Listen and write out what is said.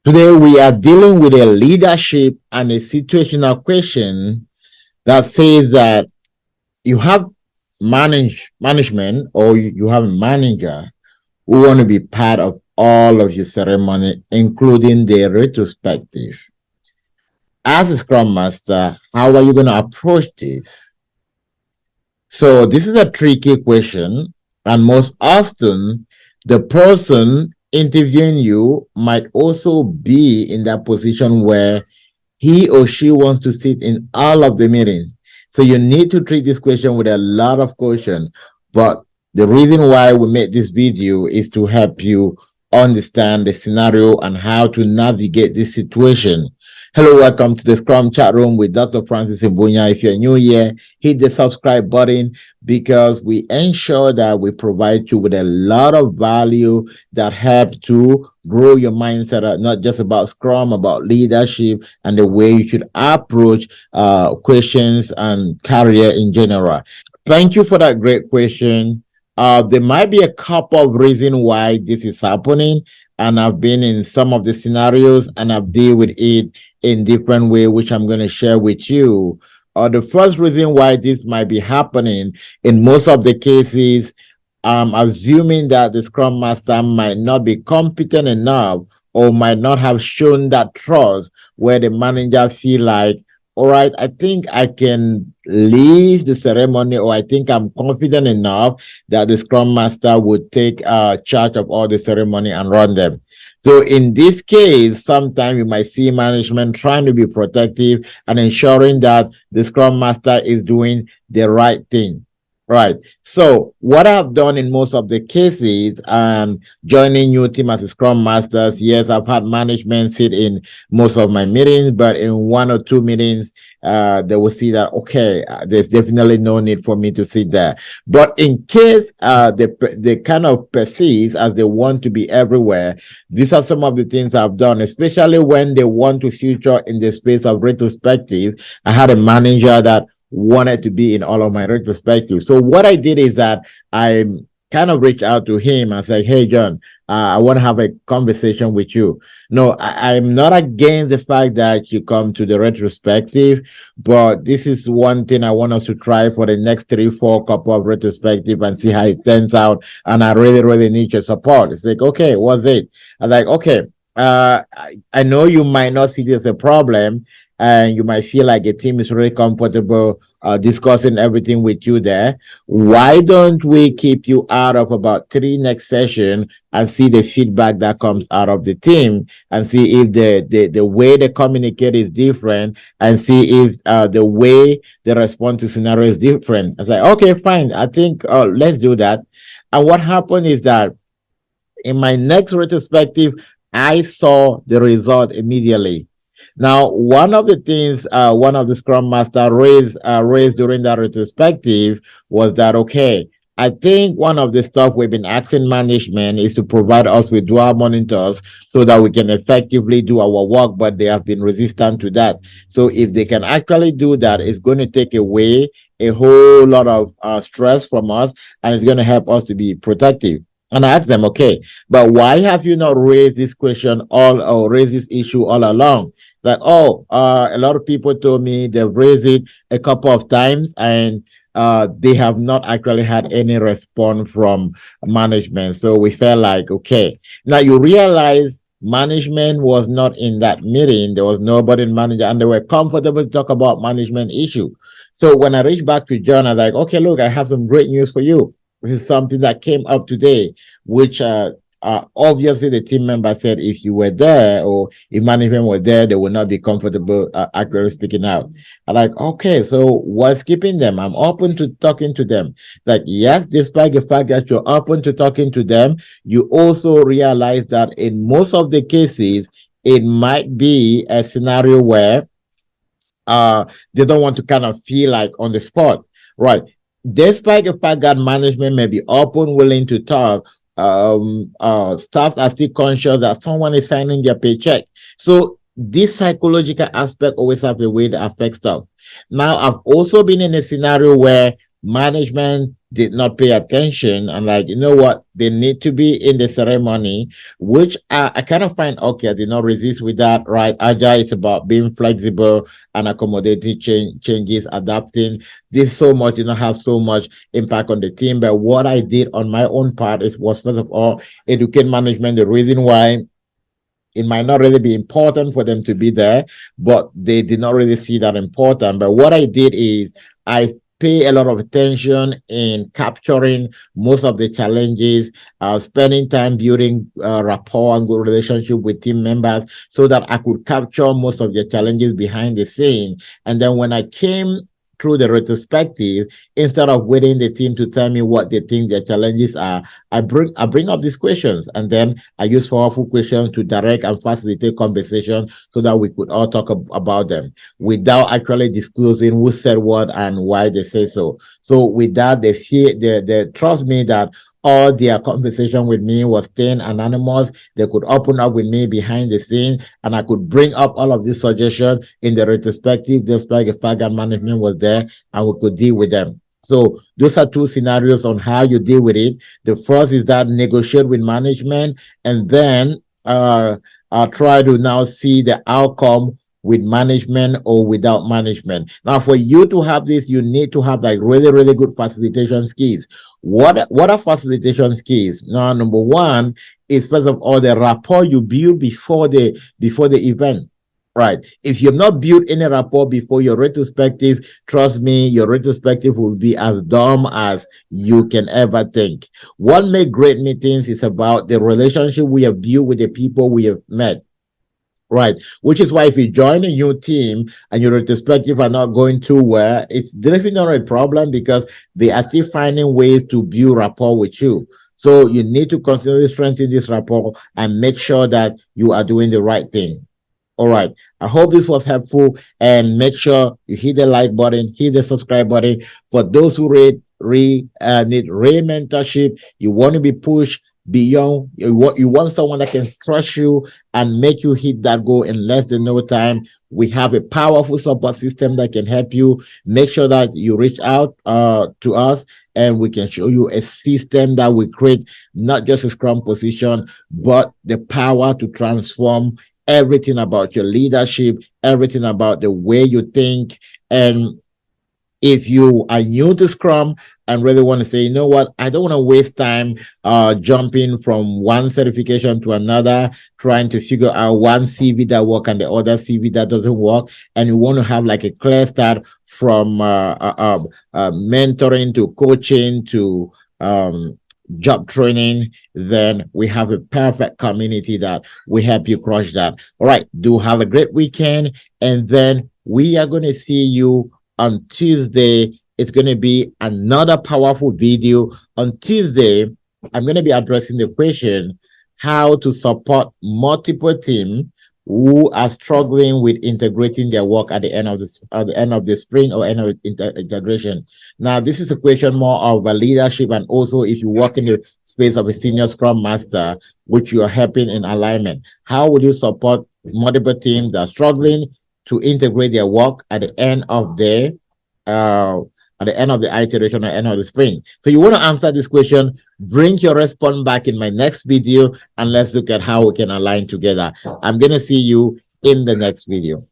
Today, we are dealing with a leadership and a situational question that says that you have management or you have a manager who want to be part of all of your ceremony, including the retrospective. As a Scrum Master, how are you going to approach this? So, this is a tricky question, and most often, the person interviewing you might also be in that position where he or she wants to sit in all of the meetings. So you need to treat this question with a lot of caution. But the reason why we made this video is to help you understand the scenario and how to navigate this situation. Hello, welcome to the Scrum chat room with Dr. Francis Mbunya. If you're new here, hit the subscribe button because we ensure that we provide you with a lot of value that help to grow your mindset, not just about Scrum, about leadership and the way you should approach questions and career in general. Thank you for that great question. There might be a couple of reasons why this is happening, and I've been in some of the scenarios and I've dealt with it in different way, which I'm going to share with you. The first reason why this might be happening in most of the cases, I'm assuming that the Scrum Master might not be competent enough or might not have shown that trust where the manager feel like, all right, I think I can leave the ceremony, or I think I'm confident enough that the Scrum Master would take charge of all the ceremony and run them. So in this case, sometimes you might see management trying to be protective and ensuring that the Scrum Master is doing the right thing. Right. So what I've done in most of the cases, joining new team as a Scrum Masters, yes, I've had management sit in most of my meetings, but in one or two meetings, they will see that, okay, there's definitely no need for me to sit there. But in case they kind of perceive as they want to be everywhere, these are some of the things I've done, especially when they want to feature in the space of retrospective. I had a manager that wanted to be in all of my retrospectives. So what I did is that I kind of reached out to him and said, hey, John, I want to have a conversation with you. No, I'm not against the fact that you come to the retrospective, but this is one thing I want us to try for the next 3, 4 couple of retrospective and see how it turns out. And I really, really need your support. It's like, okay, what's it? I'm like, okay, I know you might not see this as a problem, and you might feel like a team is really comfortable discussing everything with you there. Why don't we keep you out of about 3 next session and see the feedback that comes out of the team and see if the way they communicate is different and see if the way they respond to scenario is different. I was like, okay, fine. I think let's do that. And what happened is that in my next retrospective, I saw the result immediately. Now, one of the things one of the Scrum Master raised during that retrospective was that, okay, I think one of the stuff we've been asking management is to provide us with dual monitors so that we can effectively do our work, but they have been resistant to that. So if they can actually do that, it's going to take away a whole lot of stress from us, and it's going to help us to be productive. And I asked them, okay, but why have you not raised this question all or raised this issue all along? Like, oh, a lot of people told me they've raised it a couple of times and they have not actually had any response from management. So we felt like, okay, now you realize management was not in that meeting. There was nobody in manager, and they were comfortable to talk about management issue. So when I reached back to John, I was like, okay, look, I have some great news for you. This is something that came up today, which obviously the team member said if you were there or if management were there, they would not be comfortable actually speaking out. I'm like, okay, so what's keeping them? I'm open to talking to them. Like, yes, despite the fact that you're open to talking to them, you also realize that in most of the cases, it might be a scenario where they don't want to kind of feel like on the spot, right? Despite the fact that management may be open, willing to talk, staff are still conscious that someone is signing their paycheck. So this psychological aspect always have a way that affects stuff. Now, I've also been in a scenario where management did not pay attention and like, you know what, they need to be in the ceremony, which I kind of find okay. I did not resist with that, right? Agile is about being flexible and accommodating changes, adapting. This so much, have so much impact on the team. But what I did on my own part was first of all, educate management. The reason why it might not really be important for them to be there, but they did not really see that important. But what I did is I pay a lot of attention in capturing most of the challenges, spending time building rapport and good relationship with team members so that I could capture most of the challenges behind the scene. And then when I came through the retrospective, instead of waiting the team to tell me what they think their challenges are, I bring up these questions, and then I use powerful questions to direct and facilitate conversation so that we could all talk about them without actually disclosing who said what and why they say so. So with that, they trust me that all their conversation with me was staying anonymous. They could open up with me behind the scene, and I could bring up all of these suggestions in the retrospective, despite the fact that management was there, and we could deal with them. So those are two scenarios on how you deal with it. The first is that negotiate with management, and then try to now see the outcome with management or without management. Now, for you to have this, you need to have like really, really good facilitation skills. What are facilitation skills? Now, number one is first of all the rapport you build before the event. Right. If you've not built any rapport before your retrospective, trust me, your retrospective will be as dumb as you can ever think. What makes great meetings is about the relationship we have built with the people we have met. Right. Which is why if you join a new team and your retrospective are not going too well, it's definitely not a problem because they are still finding ways to build rapport with you. So you need to continually strengthen this rapport and make sure that you are doing the right thing. All right. I hope this was helpful, and make sure you hit the like button, hit the subscribe button. For those who need mentorship, you want to be pushed beyond. You want someone that can trust you and make you hit that goal in less than no time. We have a powerful support system that can help you. Make sure that you reach out to us, and we can show you a system that will create not just a Scrum position, but the power to transform everything about your leadership, everything about the way you think. And if you are new to Scrum and really want to say, you know what, I don't want to waste time jumping from one certification to another, trying to figure out one CV that works and the other CV that doesn't work, and you want to have like a clear start from mentoring to coaching to job training, then we have a perfect community that will help you crush that. All right, do have a great weekend, and then we are going to see you on Tuesday. It's going to be another powerful video. On Tuesday, I'm going to be addressing the question how to support multiple teams who are struggling with integrating their work at the end of the sprint or end of integration. Now, this is a question more of a leadership, and also if you work in the space of a senior Scrum Master, which you are helping in alignment, how would you support multiple teams that are struggling to integrate their work at the end of the iteration or end of the sprint? So you want to answer this question, bring your response back in my next video, and let's look at how we can align together. I'm going to see you in the next video.